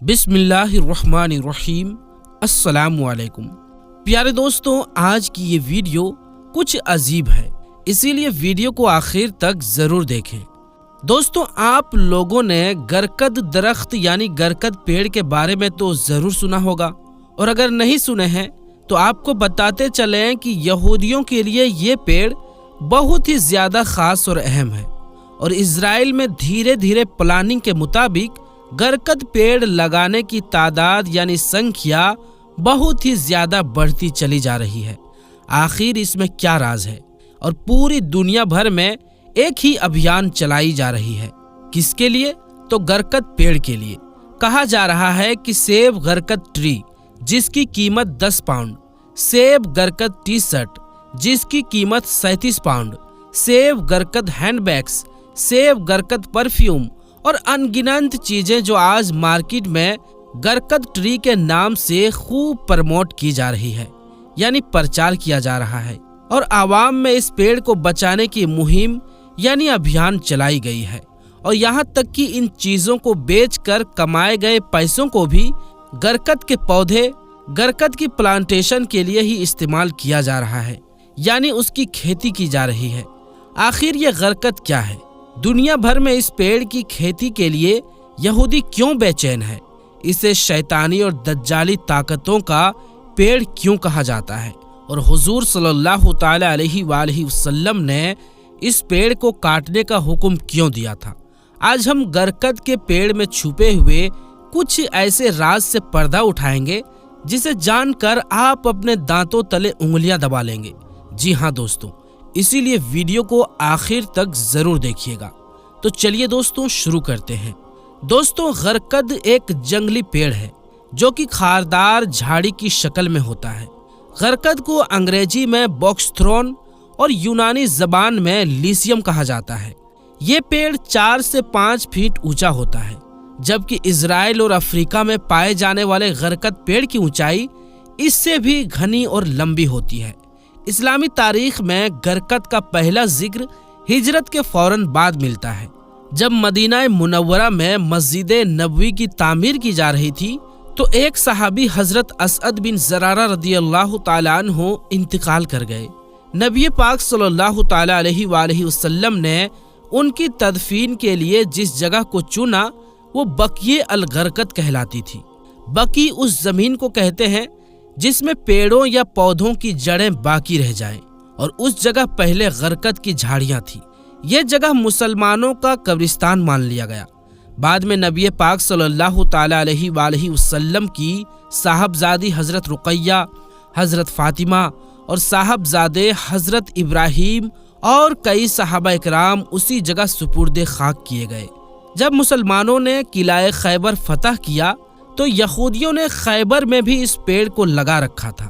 बिस्मिल्लाहिर्रहमानिर्रहीम। अस्सलामुअलैकुम। प्यारे दोस्तों, आज की ये वीडियो कुछ अजीब है, इसीलिए वीडियो को आखिर तक जरूर देखें। दोस्तों, आप लोगों ने गरकद दरख्त यानी गरकद पेड़ के बारे में तो जरूर सुना होगा, और अगर नहीं सुने हैं तो आपको बताते चलें कि यहूदियों के लिए ये पेड़ बहुत ही ज्यादा खास और अहम है, और इजराइल में धीरे धीरे प्लानिंग के मुताबिक गरकद पेड़ लगाने की तादाद यानी संख्या बहुत ही ज्यादा बढ़ती चली जा रही है। आखिर इसमें क्या राज है? और पूरी दुनिया भर में एक ही अभियान चलाई जा रही है। किसके लिए? तो गरकद पेड़ के लिए। कहा जा रहा है कि सेब गरकद ट्री जिसकी कीमत 10 पाउंड, सेब गरकद टी शर्ट जिसकी कीमत 37 पाउंड, सेब गरकद हैंडबैग्स, सेब गरकद परफ्यूम और अनगिनत चीजें जो आज मार्केट में गरकद ट्री के नाम से खूब प्रमोट की जा रही है, यानी प्रचार किया जा रहा है, और आवाम में इस पेड़ को बचाने की मुहिम यानी अभियान चलाई गई है। और यहाँ तक कि इन चीजों को बेचकर कमाए गए पैसों को भी गरकद के पौधे, गरकद की प्लांटेशन के लिए ही इस्तेमाल किया जा रहा है, यानी उसकी खेती की जा रही है। आखिर ये गरकद क्या है? दुनिया भर में इस पेड़ की खेती के लिए यहूदी क्यों बेचैन है? इसे शैतानी और दज्जाली ताकतों का पेड़ क्यों कहा जाता है? और हुजूर सल्लल्लाहु ताला अलैहि वसल्लम ने इस पेड़ को काटने का हुक्म क्यों दिया था? आज हम गरकद के पेड़ में छुपे हुए कुछ ऐसे राज से पर्दा उठाएंगे जिसे जानकर आप अपने दांतों तले उंगलियां दबा लेंगे। जी हाँ दोस्तों, इसीलिए वीडियो को आखिर तक जरूर देखिएगा। तो चलिए दोस्तों शुरू करते हैं। दोस्तों, गरकद एक जंगली पेड़ है जो कि खारदार झाड़ी की शक्ल में होता है। गरकद को अंग्रेजी में बॉक्सथ्रोन और यूनानी जबान में लीसियम कहा जाता है। ये पेड़ 4 से 5 फीट ऊंचा होता है, जबकि इजराइल और अफ्रीका में पाए जाने वाले गरकद पेड़ की ऊंचाई इससे भी घनी और लंबी होती है। इस्लामी तारीख में गरकद का पहला जिक्र हिजरत के फौरन बाद मिलता है, जब मदीना मुनव्वरा में मस्जिद नबवी की तामीर की जा रही थी, तो एक सहाबी हजरत असअद बिन ज़रारा रदियल्लाहु ताला अन्हु इंतकाल कर गए। नबी पाक सल्लल्लाहु ताला अलैहि वसल्लम ने उनकी तदफीन के लिए जिस जगह को चुना वो बकी अल गरकद कहलाती थी। बकी उस जमीन को कहते हैं जिसमें पेड़ों या पौधों की जड़ें बाकी रह जाएं, और उस जगह पहले गरकद की झाड़ियां थी। यह जगह मुसलमानों का कब्रिस्तान मान लिया गया। बाद में नबी पाक सल्लल्लाहु ताला अलैहि वसल्लम की साहबजादी हजरत रुकैया, हजरत फातिमा और साहबजादे हजरत इब्राहिम और कई सहाबा इकराम उसी जगह सुपुर्दे खाक किए गए। जब मुसलमानों ने किला खैबर फतह किया तो यहूदियों ने खैबर में भी इस पेड़ को लगा रखा था।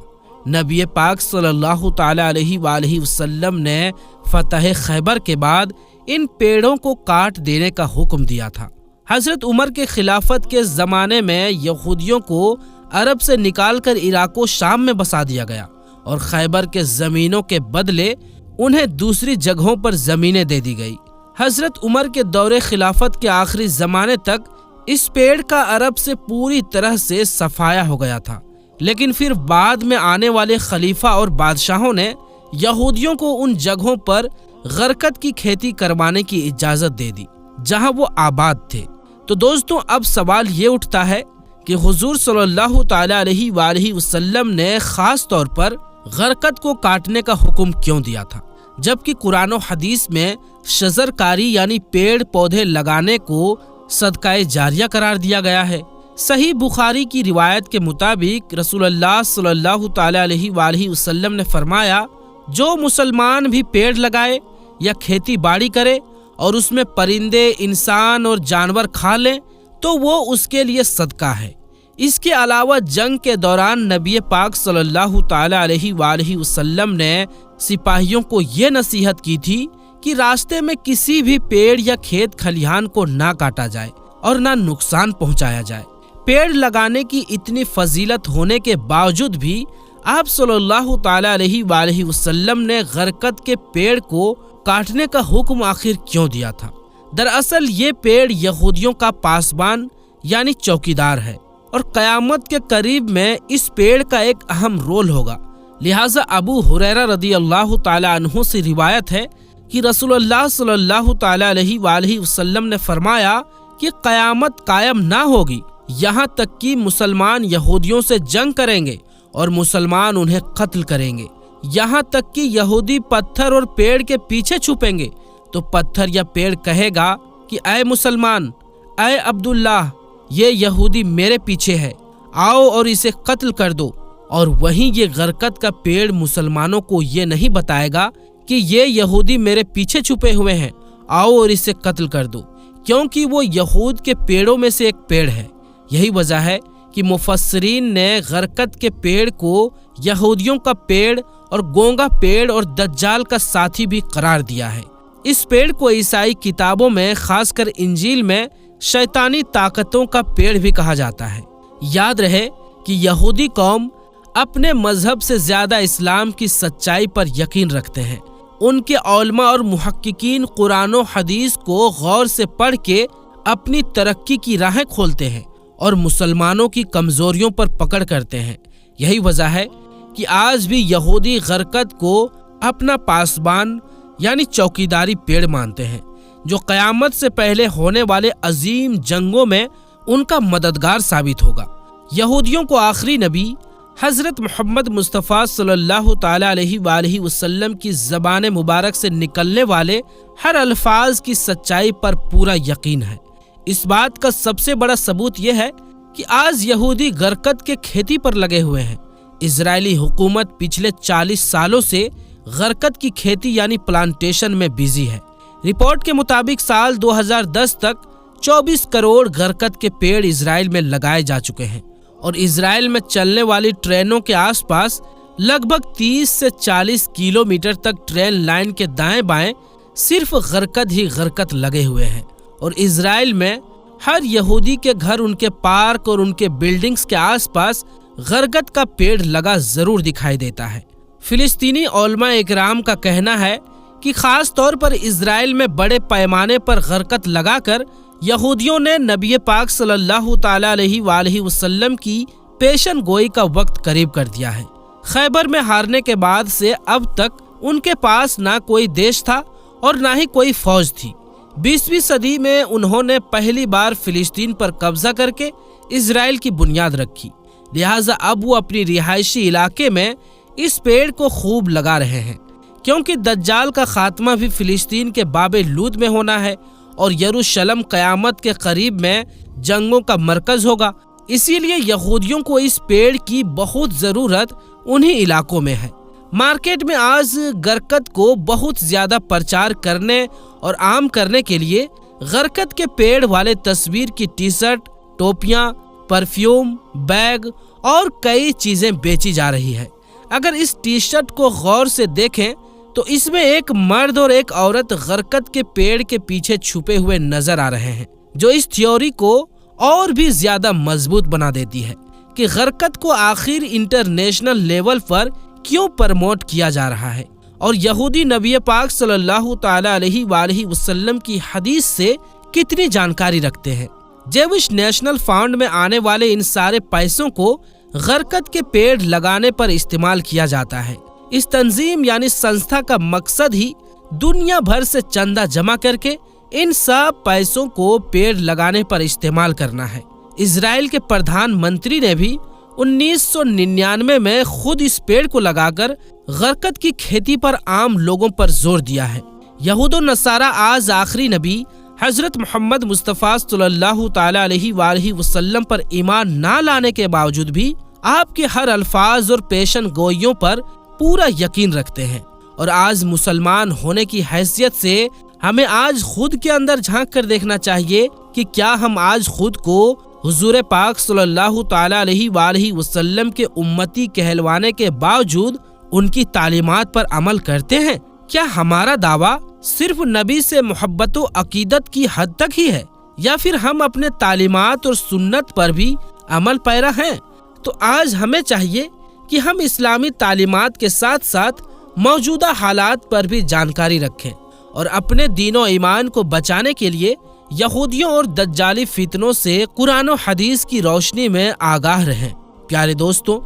नबी पाक सल्लल्लाहु ताला अलैहि वसल्लम ने फतह खैबर के बाद इन पेड़ों को काट देने का हुक्म दिया था। हजरत उमर के खिलाफत के ज़माने में यहूदियों को अरब से निकालकर इराक व शाम में बसा दिया गया, और खैबर के ज़मीनों के बदले उन्हें दूसरी जगहों पर ज़मीनें दे दी गई। हजरत उमर के दौरे खिलाफत के आखिरी ज़माने तक इस पेड़ का अरब से पूरी तरह से सफाया हो गया था, लेकिन फिर बाद में आने वाले खलीफा और बादशाहों ने यहूदियों को उन जगहों पर गरकद की खेती करवाने की इजाजत दे दी जहां वो आबाद थे। तो दोस्तों, अब सवाल ये उठता है कि हुजूर सल्लल्लाहु ताला अलैहि वसल्लम ने खास तौर पर गरकद को काटने का हुक्म क्यों दिया था, जबकि कुरान और हदीस में शजरकारी यानी पेड़ पौधे लगाने को सदकाए जारिया करार दिया गया है। सही बुखारी की रिवायत के मुताबिक रसूलुल्लाह सल्लल्लाहु ताला अलैहि वसल्लम ने फरमाया, जो मुसलमान भी पेड़ लगाए या खेती बाड़ी करे और उसमें परिंदे, इंसान और जानवर खा लें तो वो उसके लिए सदका है। इसके अलावा जंग के दौरान नबी पाक सल्लल्लाहु ताला अलैहि वसल्लम ने सिपाहियों को ये नसीहत की थी कि रास्ते में किसी भी पेड़ या खेत खलिहान को ना काटा जाए और ना नुकसान पहुंचाया जाए। पेड़ लगाने की इतनी फजीलत होने के बावजूद भी आप सल्लल्लाहु ताला अलैहि वसल्लम ने गरकद के पेड़ को काटने का हुक्म आखिर क्यों दिया था? दरअसल ये पेड़ यहूदियों का पासबान यानी चौकीदार है, और क़यामत के करीब में इस पेड़ का एक अहम रोल होगा। लिहाजा अबू हुरैरा रदियल्लाहु ताला अन्हु से रिवायत है कि रसूलुल्लाह सल्लल्लाहु ताला अलैहि वसल्लम ने फरमाया कि क़यामत कायम ना होगी यहाँ तक कि मुसलमान यहूदियों से जंग करेंगे और मुसलमान उन्हें कत्ल करेंगे, यहाँ तक कि यहूदी पत्थर और पेड़ के पीछे छुपेंगे तो पत्थर या पेड़ कहेगा कि ऐ मुसलमान, ऐ अब्दुल्लाह, ये यहूदी मेरे पीछे है, आओ और इसे कत्ल कर दो। और वहीं ये गरकत का पेड़ मुसलमानों को ये नहीं बताएगा कि ये यहूदी मेरे पीछे छुपे हुए हैं, आओ और इसे कत्ल कर दो, क्योंकि वो यहूद के पेड़ों में से एक पेड़ है। यही वजह है कि मुफस्सिरीन ने गरकत के पेड़ को यहूदियों का पेड़ और गोंगा पेड़ और दज्जाल का साथी भी करार दिया है। इस पेड़ को ईसाई किताबों में, खासकर इंजील में, शैतानी ताकतों का पेड़ भी कहा जाता है। याद रहे कि यहूदी कौम अपने मजहब से ज्यादा इस्लाम की सच्चाई पर यकीन रखते हैं। उनके उलमा और मुहक्किकीन कुरान और हदीस को गौर से पढ़ के अपनी तरक्की की राहें खोलते हैं और मुसलमानों की कमजोरियों पर पकड़ करते हैं। यही वजह है कि आज भी यहूदी गरकत को अपना पासबान यानी चौकीदारी पेड़ मानते हैं, जो क़यामत से पहले होने वाले अजीम जंगों में उनका मददगार साबित होगा। यहूदियों को आखिरी नबी हज़रत मोहम्मद मुस्तफ़ा सल्लल्लाहु ताला अलैहि वसल्लम की ज़बान मुबारक से निकलने वाले हर अल्फाज की सच्चाई पर पूरा यकीन है। इस बात का सबसे बड़ा सबूत यह है कि आज यहूदी गरकत के खेती पर लगे हुए हैं। इजरायली हुकूमत पिछले 40 सालों से गरकत की खेती यानी प्लांटेशन में बिजी है। रिपोर्ट के मुताबिक साल 2010 तक 24 करोड़ गरकत के पेड़ इजराइल में लगाए जा चुके हैं और इजराइल में चलने वाली ट्रेनों के आसपास लगभग 30 से 40 किलोमीटर तक ट्रेन लाइन के दाएं बाएं सिर्फ गरकत ही गरकत लगे हुए हैं। और इजराइल में हर यहूदी के घर, उनके पार्क और उनके बिल्डिंग्स के आसपास गरकत का पेड़ लगा जरूर दिखाई देता है। फिलिस्तीनी उलमा इकराम का कहना है कि खास तौर पर इजराइल में बड़े पैमाने पर गरकत लगाकर यहूदियों ने नबी पाक सल्लल्लाहु ताला अलैहि वसल्लम की पेशन गोई का वक्त करीब कर दिया है। खैबर में हारने के बाद से अब तक उनके पास ना कोई देश था और ना ही कोई फौज थी। 20वीं सदी में उन्होंने पहली बार फिलिस्तीन पर कब्जा करके इजराइल की बुनियाद रखी। लिहाजा अब वो अपनी रिहायशी इलाके में इस पेड़ को खूब लगा रहे हैं, क्योंकि दज्जाल का खात्मा भी फिलिस्तीन के बाबे लूद में होना है और यरूशलेम क़यामत के करीब में जंगों का मरकज होगा। इसीलिए यहूदियों को इस पेड़ की बहुत ज़रूरत उन्हीं इलाकों में है। मार्केट में आज गरकत को बहुत ज़्यादा प्रचार करने और आम करने के लिए गरकत के पेड़ वाले तस्वीर की टी शर्ट, टोपियाँ, परफ्यूम, बैग और कई चीज़ें बेची जा रही है। अगर इस टी शर्ट को गौर से देखें तो इसमें एक मर्द और एक औरत गरकत के पेड़ के पीछे छुपे हुए नजर आ रहे हैं, जो इस थ्योरी को और भी ज्यादा मजबूत बना देती है कि गरकत को आखिर इंटरनेशनल लेवल पर क्यों प्रमोट किया जा रहा है और यहूदी नबी पाक सल्लल्लाहु ताला अलैहि वसल्लम की हदीस से कितनी जानकारी रखते हैं। जेविश नेशनल फंड में आने वाले इन सारे पैसों को गरकत के पेड़ लगाने पर इस्तेमाल किया जाता है। इस तंजीम यानी संस्था का मकसद ही दुनिया भर से चंदा जमा करके इन सब पैसों को पेड़ लगाने पर इस्तेमाल करना है। इजराइल के प्रधानमंत्री ने भी 1999 में खुद इस पेड़ को लगाकर गरकत की खेती पर आम लोगों पर जोर दिया है। यहूद और नसारा आज आखिरी नबी हजरत मोहम्मद मुस्तफ़ा सल्लल्लाहु ताला अलैहि वसल्लम पर ईमान ना लाने के बावजूद भी आपके हर अल्फाज और पेशन गोइयों पर पूरा यकीन रखते हैं। और आज मुसलमान होने की हैसियत से हमें आज खुद के अंदर झांक कर देखना चाहिए कि क्या हम आज खुद को हुजूर पाक सल्लल्लाहु ताला अलैहि वसल्लम के उम्मती कहलवाने के बावजूद उनकी तालीमात पर अमल करते हैं? क्या हमारा दावा सिर्फ नबी से मोहब्बत व अकीदत की हद तक ही है या फिर हम अपने तालीमात और सुन्नत पर भी अमल पैरा हैं? तो आज हमें चाहिए कि हम इस्लामी तालीमात के साथ साथ मौजूदा हालात पर भी जानकारी रखें और अपने दीन और ईमान को बचाने के लिए یہودیوں اور دجالی فتنوں سے قرآن و حدیث کی روشنی میں آگاہ رہیں۔ پیارے دوستوں،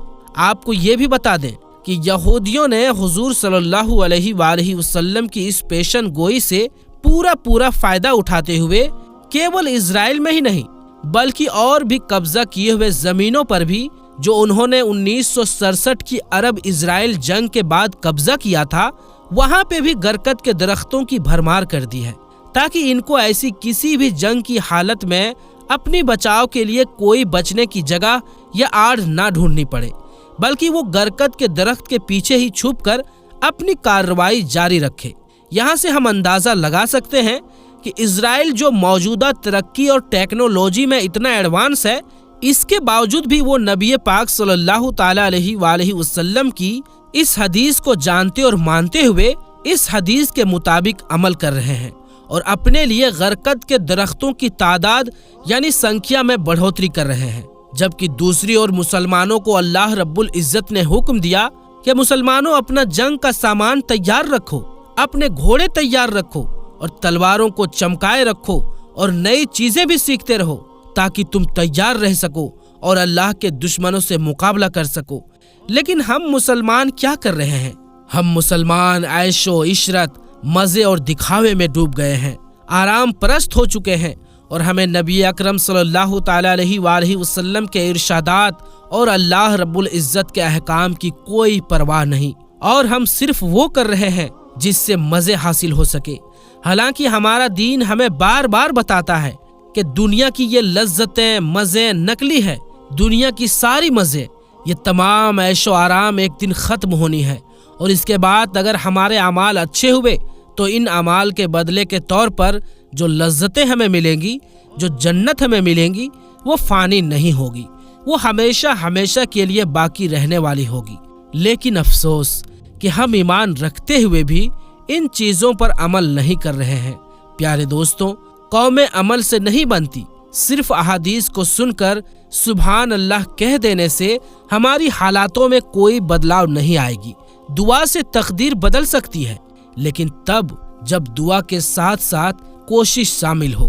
آپ کو یہ بھی بتا دیں کہ یہودیوں نے حضور صلی اللہ علیہ وآلہ وسلم کی اس پیشن گوئی سے پورا فائدہ اٹھاتے ہوئے کیول اسرائیل میں ہی نہیں بلکہ اور بھی قبضہ کیے ہوئے زمینوں پر بھی جو انہوں نے 1967 کی عرب اسرائیل جنگ کے بعد قبضہ کیا تھا، وہاں پہ بھی گرکت کے درختوں کی بھرمار کر دی ہے، تاکہ ان کو ایسی کسی بھی جنگ کی حالت میں اپنی بچاؤ کے لیے کوئی بچنے کی جگہ یا آڑ نہ ڈھونڈنی پڑے، بلکہ وہ گرکت کے درخت کے پیچھے ہی چھپ کر اپنی کارروائی جاری رکھے۔ یہاں سے ہم اندازہ لگا سکتے ہیں کہ اسرائیل جو موجودہ ترقی اور ٹیکنالوجی میں اتنا ایڈوانس ہے، اس کے باوجود بھی وہ نبی پاک صلی اللہ تعالی علیہ وآلہ وسلم کی اس حدیث کو جانتے اور مانتے ہوئے اس حدیث کے مطابق عمل کر رہے ہیں اور اپنے لیے غرقت کے درختوں کی تعداد یعنی سنکھیا میں بڑھوتری کر رہے ہیں، جبکہ دوسری اور مسلمانوں کو اللہ رب العزت نے حکم دیا کہ مسلمانوں اپنا جنگ کا سامان تیار رکھو، اپنے گھوڑے تیار رکھو اور تلواروں کو چمکائے رکھو اور نئی چیزیں بھی سیکھتے رہو تاکہ تم تیار رہ سکو اور اللہ کے دشمنوں سے مقابلہ کر سکو۔ لیکن ہم مسلمان کیا کر رہے ہیں؟ ہم مسلمان عیش و عشرت، مزے اور دکھاوے میں ڈوب گئے ہیں، آرام پرست ہو چکے ہیں، اور ہمیں نبی اکرم صلی اللہ تعالی علیہ وآلہ وسلم کے ارشادات اور اللہ رب العزت کے احکام کی کوئی پرواہ نہیں، اور ہم صرف وہ کر رہے ہیں جس سے مزے حاصل ہو سکے۔ حالانکہ ہمارا دین ہمیں بار بار بتاتا ہے کہ دنیا کی یہ لذتیں، مزے نقلی ہے، دنیا کی ساری مزے، یہ تمام عیش و آرام ایک دن ختم ہونی ہے، اور اس کے بعد اگر ہمارے اعمال اچھے ہوئے تو ان اعمال کے بدلے کے طور پر جو لذتیں ہمیں ملیں گی، جو جنت ہمیں ملیں گی، وہ فانی نہیں ہوگی، وہ ہمیشہ کے لیے باقی رہنے والی ہوگی۔ لیکن افسوس کہ ہم ایمان رکھتے ہوئے بھی ان چیزوں پر عمل نہیں کر رہے ہیں۔ پیارے دوستوں، قوم عمل سے نہیں بنتی، صرف احادیث کو سن کر سبحان اللہ کہہ دینے سے ہماری حالاتوں میں کوئی بدلاؤ نہیں آئے گی۔ دعا سے تقدیر بدل سکتی ہے، لیکن تب جب دعا کے ساتھ ساتھ کوشش شامل ہو۔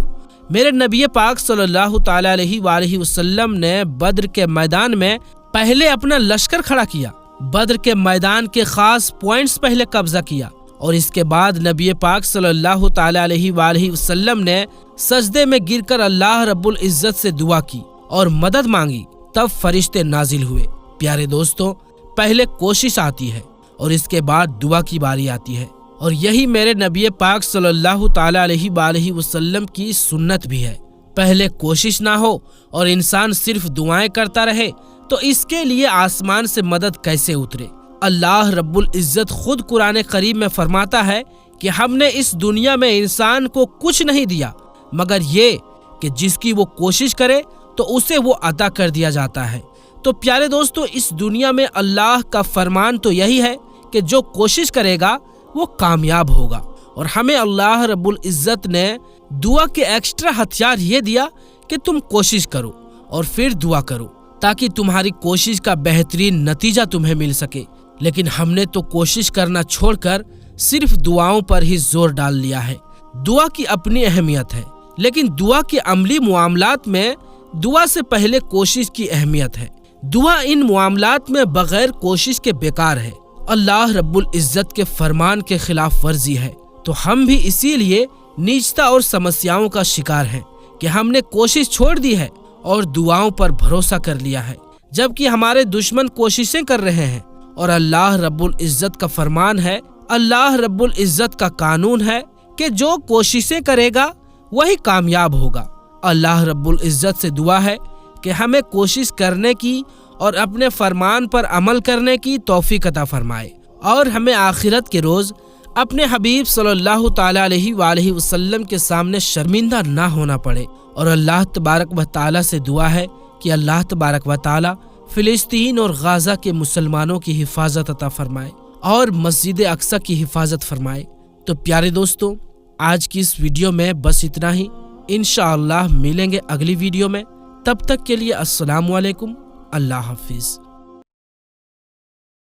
میرے نبی پاک صلی اللہ تعالی علیہ وآلہ وسلم نے بدر کے میدان میں پہلے اپنا لشکر کھڑا کیا، بدر کے میدان کے خاص پوائنٹس پہلے قبضہ کیا، اور اس کے بعد نبی پاک صلی اللہ تعالی علیہ وآلہ وسلم نے سجدے میں گر کر اللہ رب العزت سے دعا کی اور مدد مانگی، تب فرشتے نازل ہوئے۔ پیارے دوستوں، پہلے کوشش آتی ہے اور اس کے بعد دعا کی باری آتی ہے، اور یہی میرے نبی پاک صلی اللہ تعالی علیہ وآلہ وسلم کی سنت بھی ہے۔ پہلے کوشش نہ ہو اور انسان صرف دعائیں کرتا رہے تو اس کے لیے آسمان سے مدد کیسے اترے؟ اللہ رب العزت خود قرآن کریم میں فرماتا ہے کہ ہم نے اس دنیا میں انسان کو کچھ نہیں دیا مگر یہ کہ جس کی وہ کوشش کرے تو اسے وہ عطا کر دیا جاتا ہے۔ تو پیارے دوستو، اس دنیا میں اللہ کا فرمان تو یہی ہے کہ جو کوشش کرے گا وہ کامیاب ہوگا، اور ہمیں اللہ رب العزت نے دعا کے ایکسٹرا ہتھیار یہ دیا کہ تم کوشش کرو اور پھر دعا کرو تاکہ تمہاری کوشش کا بہترین نتیجہ تمہیں مل سکے۔ لیکن ہم نے تو کوشش کرنا چھوڑ کر صرف دعاؤں پر ہی زور ڈال لیا ہے۔ دعا کی اپنی اہمیت ہے، لیکن دعا کے عملی معاملات میں دعا سے پہلے کوشش کی اہمیت ہے۔ دعا ان معاملات میں بغیر کوشش کے بیکار ہے، اللہ رب العزت کے فرمان کے خلاف ورزی ہے۔ تو ہم بھی اسی لیے نیچتا اور سمسیاؤں کا شکار ہیں کہ ہم نے کوشش چھوڑ دی ہے اور دعاؤں پر بھروسہ کر لیا ہے، جبکہ ہمارے دشمن کوششیں کر رہے ہیں، اور اللہ رب العزت کا فرمان ہے، اللہ رب العزت کا قانون ہے کہ جو کوششیں کرے گا وہی کامیاب ہوگا۔ اللہ رب العزت سے دعا ہے کہ ہمیں کوشش کرنے کی اور اپنے فرمان پر عمل کرنے کی توفیق عطا فرمائے، اور ہمیں آخرت کے روز اپنے حبیب صلی اللہ تعالی علیہ وآلہ وسلم کے سامنے شرمندہ نہ ہونا پڑے۔ اور اللہ تبارک و تعالی سے دعا ہے کہ اللہ تبارک و تعالی فلسطین اور غزہ کے مسلمانوں کی حفاظت عطا فرمائے اور مسجد اقصی کی حفاظت فرمائے۔ تو پیارے دوستوں، آج کی اس ویڈیو میں بس اتنا ہی، انشاءاللہ ملیں گے اگلی ویڈیو میں۔ تب تک کے لیے السلام علیکم، اللہ حافظ۔